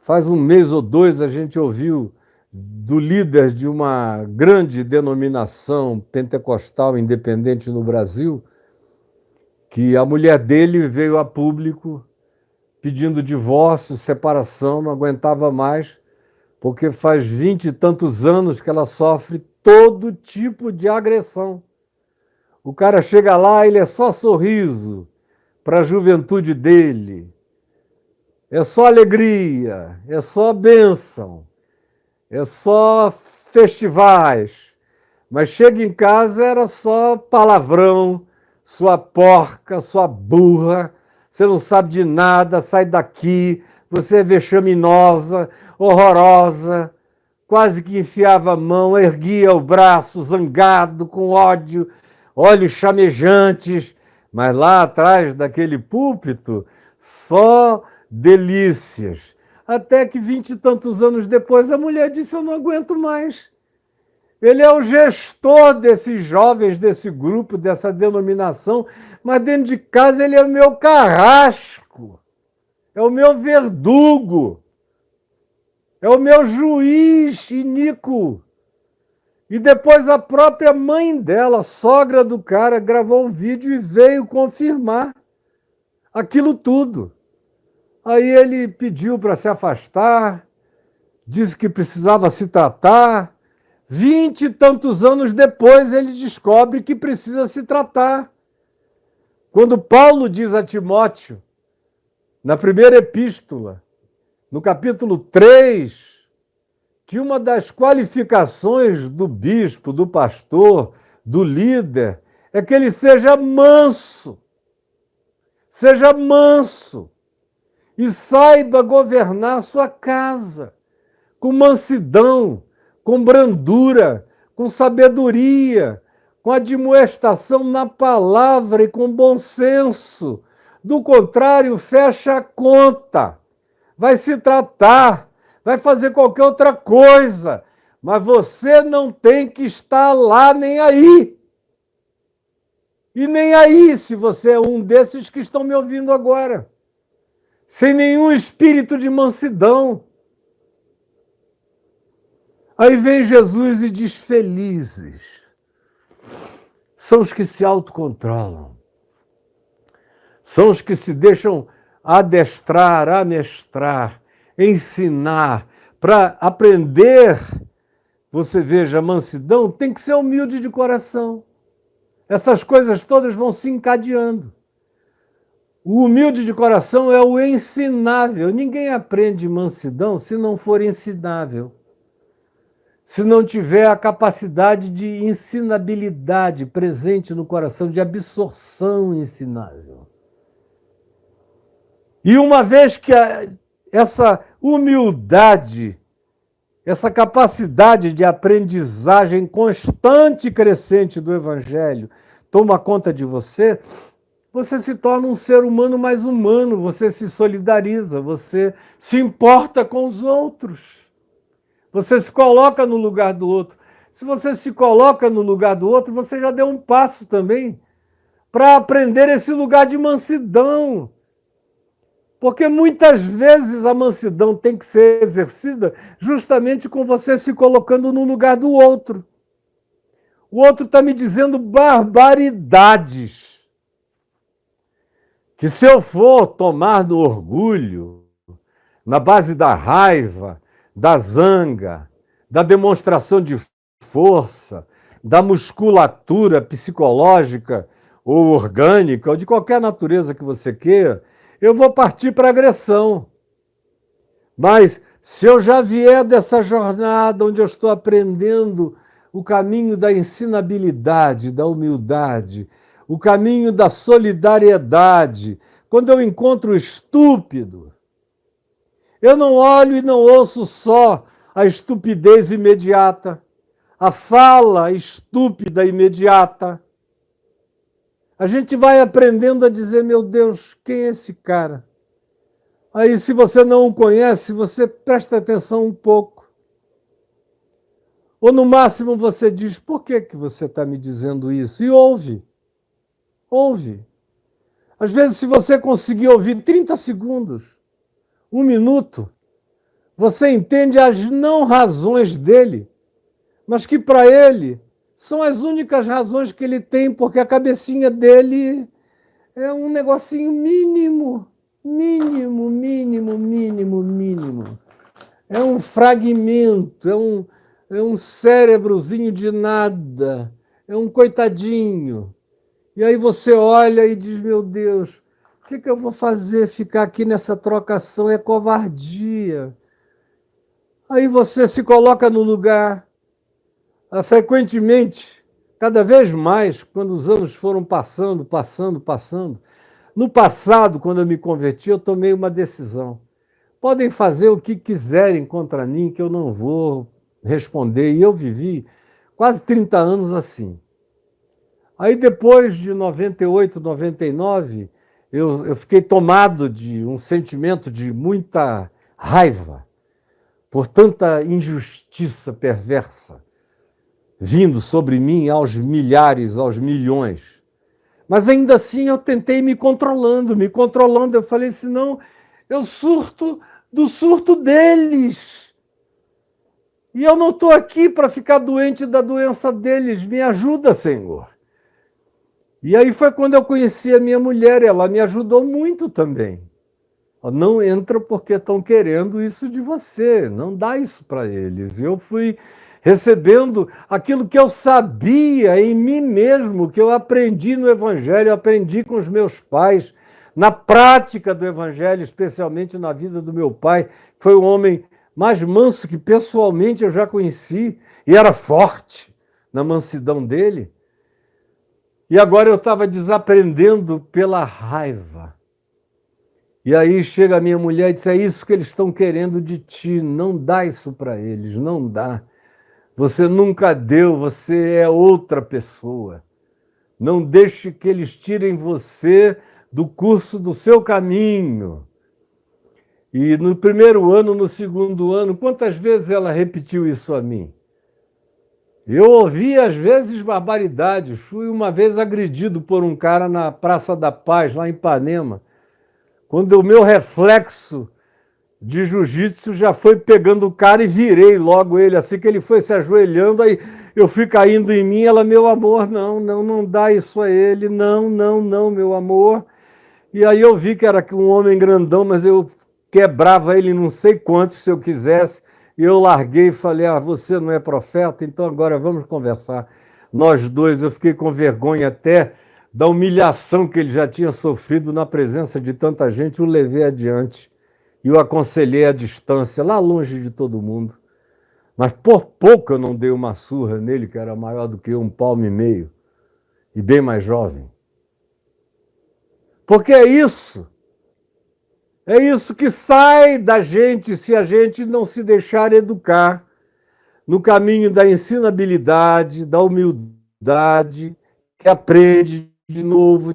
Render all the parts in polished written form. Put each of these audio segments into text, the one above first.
Faz um mês ou dois a gente ouviu do líder de uma grande denominação pentecostal independente no Brasil, que a mulher dele veio a público pedindo divórcio, separação, não aguentava mais, porque faz 20 e tantos anos que ela sofre todo tipo de agressão. O cara chega lá, ele é só sorriso para a juventude dele, é só alegria, é só bênção, é só festivais. Mas chega em casa, era só palavrão, sua porca, sua burra, você não sabe de nada, sai daqui, você é vexaminosa, horrorosa. Quase que enfiava a mão, erguia o braço, zangado, com ódio, olhos chamejantes, mas lá atrás daquele púlpito, só delícias. Até que 20 e tantos anos depois a mulher disse: eu não aguento mais. Ele é o gestor desses jovens, desse grupo, dessa denominação, mas dentro de casa ele é o meu carrasco, é o meu verdugo, é o meu juiz iníquo. E depois a própria mãe dela, sogra do cara, gravou um vídeo e veio confirmar aquilo tudo. Aí ele pediu para se afastar, disse que precisava se tratar. 20 e tantos anos depois ele descobre que precisa se tratar. Quando Paulo diz a Timóteo, na primeira epístola, no capítulo 3, que uma das qualificações do bispo, do pastor, do líder, é que ele seja manso e saiba governar sua casa com mansidão, com brandura, com sabedoria, com admoestação na palavra e com bom senso. Do contrário, fecha a conta, vai se tratar, vai fazer qualquer outra coisa, mas você não tem que estar lá nem aí. E nem aí, se você é um desses que estão me ouvindo agora, sem nenhum espírito de mansidão. Aí vem Jesus e diz: felizes são os que se autocontrolam, são os que se deixam adestrar, amestrar, ensinar, para aprender. Você veja, a mansidão tem que ser humilde de coração. Essas coisas todas vão se encadeando. O humilde de coração é o ensinável. Ninguém aprende mansidão se não for ensinável. Se não tiver a capacidade de ensinabilidade presente no coração, de absorção ensinável. E uma vez que essa humildade, essa capacidade de aprendizagem constante e crescente do Evangelho toma conta de você, você se torna um ser humano mais humano, você se solidariza, você se importa com os outros. Você se coloca no lugar do outro. Se você se coloca no lugar do outro, você já deu um passo também para aprender esse lugar de mansidão. Porque muitas vezes a mansidão tem que ser exercida justamente com você se colocando no lugar do outro. O outro está me dizendo barbaridades. Que se eu for tomar no orgulho, na base da raiva, da zanga, da demonstração de força, da musculatura psicológica ou orgânica, ou de qualquer natureza que você queira, eu vou partir para a agressão. Mas se eu já vier dessa jornada onde eu estou aprendendo o caminho da ensinabilidade, da humildade, o caminho da solidariedade, quando eu encontro o estúpido, eu não olho e não ouço só a estupidez imediata, a fala estúpida imediata. A gente vai aprendendo a dizer: meu Deus, quem é esse cara? Aí, se você não o conhece, você presta atenção um pouco. Ou, no máximo, você diz: por que você está me dizendo isso? E ouve. Ouve. Às vezes, se você conseguir ouvir 30 segundos, 1 minuto, Você entende as não razões dele, mas que para ele são as únicas razões que ele tem, porque a cabecinha dele é um negocinho mínimo, mínimo, mínimo, mínimo, mínimo. É um fragmento, é um cérebrozinho de nada, é um coitadinho. E aí você olha e diz, meu Deus, o que eu vou fazer? Ficar aqui nessa trocação é covardia. Aí você se coloca no lugar. Frequentemente, cada vez mais, quando os anos foram passando, passando, passando. No passado, quando eu me converti, eu tomei uma decisão. Podem fazer o que quiserem contra mim, que eu não vou responder. E eu vivi quase 30 anos assim. Aí depois de 98, 99, eu fiquei tomado de um sentimento de muita raiva por tanta injustiça perversa vindo sobre mim aos milhares, aos milhões. Mas ainda assim eu tentei me controlando. Eu falei, senão eu surto do surto deles. E eu não estou aqui para ficar doente da doença deles. Me ajuda, Senhor. E aí foi quando eu conheci a minha mulher. Ela me ajudou muito também. Não entra porque estão querendo isso de você. Não dá isso para eles. Eu fui recebendo aquilo que eu sabia em mim mesmo, que eu aprendi no Evangelho, eu aprendi com os meus pais, na prática do Evangelho, especialmente na vida do meu pai, foi o homem mais manso que pessoalmente eu já conheci, e era forte na mansidão dele. E agora eu estava desaprendendo pela raiva. E aí chega a minha mulher e diz, é isso que eles estão querendo de ti, não dá isso para eles, não dá. Você nunca deu, você é outra pessoa. Não deixe que eles tirem você do curso do seu caminho. E no primeiro ano, no segundo ano, quantas vezes ela repetiu isso a mim? Eu ouvi, às vezes, barbaridades. Fui uma vez agredido por um cara na Praça da Paz, lá em Ipanema, quando o meu reflexo de jiu-jitsu já foi pegando o cara e virei logo ele, assim que ele foi se ajoelhando, aí eu fui caindo em mim, ela, meu amor, não dá isso a ele, não, meu amor. E aí eu vi que era um homem grandão, mas eu quebrava ele não sei quanto, se eu quisesse, e eu larguei e falei, você não é profeta, então agora vamos conversar. Nós dois, eu fiquei com vergonha até da humilhação que ele já tinha sofrido na presença de tanta gente, o levei adiante. E o aconselhei à distância, lá longe de todo mundo. Mas por pouco eu não dei uma surra nele, que era maior do que eu, 1,5 palmo, e bem mais jovem. Porque é isso que sai da gente se a gente não se deixar educar no caminho da ensinabilidade, da humildade, que aprende de novo,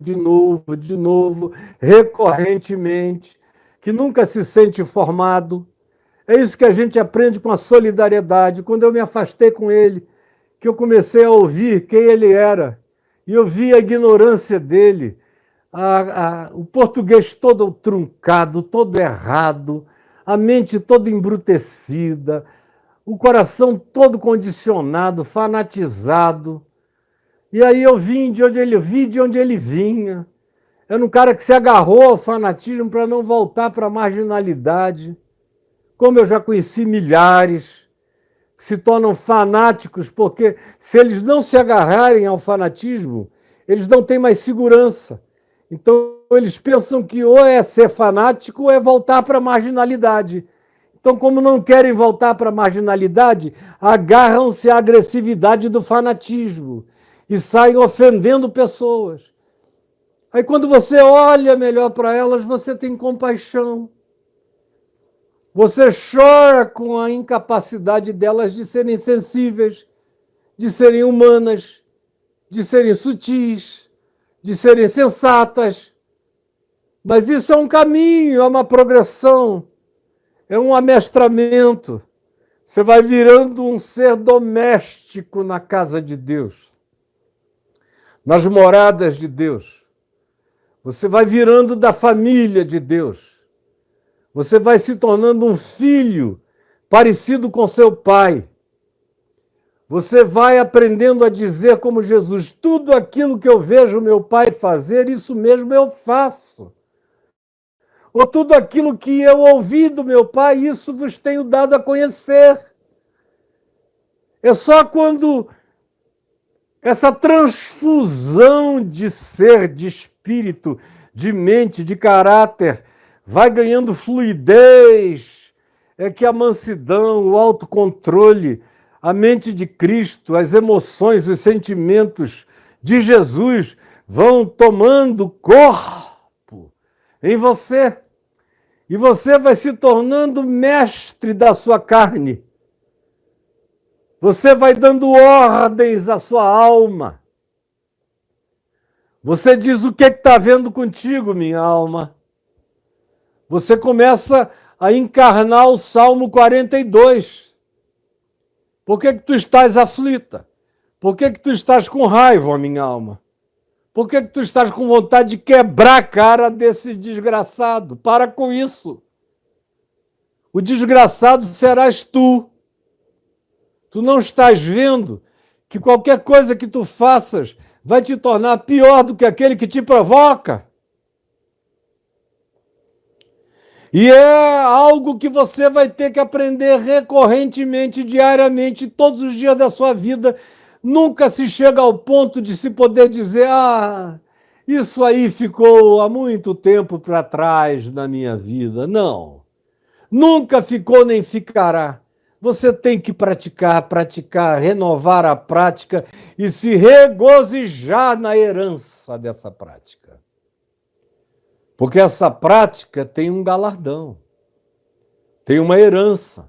recorrentemente, que nunca se sente formado. É isso que a gente aprende com a solidariedade. Quando eu me afastei com ele, que eu comecei a ouvir quem ele era, e eu vi a ignorância dele, o português todo truncado, todo errado, a mente toda embrutecida, o coração todo condicionado, fanatizado. E aí eu vi de onde ele vinha. Era um cara que se agarrou ao fanatismo para não voltar para a marginalidade. Como eu já conheci milhares que se tornam fanáticos, porque se eles não se agarrarem ao fanatismo, eles não têm mais segurança. Então eles pensam que ou é ser fanático ou é voltar para a marginalidade. Então, como não querem voltar para a marginalidade, agarram-se à agressividade do fanatismo e saem ofendendo pessoas. Aí quando você olha melhor para elas, você tem compaixão. Você chora com a incapacidade delas de serem sensíveis, de serem humanas, de serem sutis, de serem sensatas. Mas isso é um caminho, é uma progressão, é um amestramento. Você vai virando um ser doméstico na casa de Deus, nas moradas de Deus. Você vai virando da família de Deus. Você vai se tornando um filho parecido com seu pai. Você vai aprendendo a dizer como Jesus: tudo aquilo que eu vejo meu pai fazer, isso mesmo eu faço. Ou tudo aquilo que eu ouvi do meu pai, isso vos tenho dado a conhecer. É só quando essa transfusão de ser, de espírito, de mente, de caráter, vai ganhando fluidez, é que a mansidão, o autocontrole, a mente de Cristo, as emoções, os sentimentos de Jesus vão tomando corpo em você. E você vai se tornando mestre da sua carne. Você vai dando ordens à sua alma. Você diz: o que está vendo contigo, minha alma? Você começa a encarnar o Salmo 42. Por que tu estás aflita? Por que tu estás com raiva, minha alma? Por que tu estás com vontade de quebrar a cara desse desgraçado? Para com isso. O desgraçado serás tu. Tu não estás vendo que qualquer coisa que tu faças vai te tornar pior do que aquele que te provoca? E é algo que você vai ter que aprender recorrentemente, diariamente, todos os dias da sua vida. Nunca se chega ao ponto de se poder dizer: isso aí ficou há muito tempo para trás na minha vida. Não. Nunca ficou nem ficará. Você tem que praticar, renovar a prática e se regozijar na herança dessa prática. Porque essa prática tem um galardão, tem uma herança.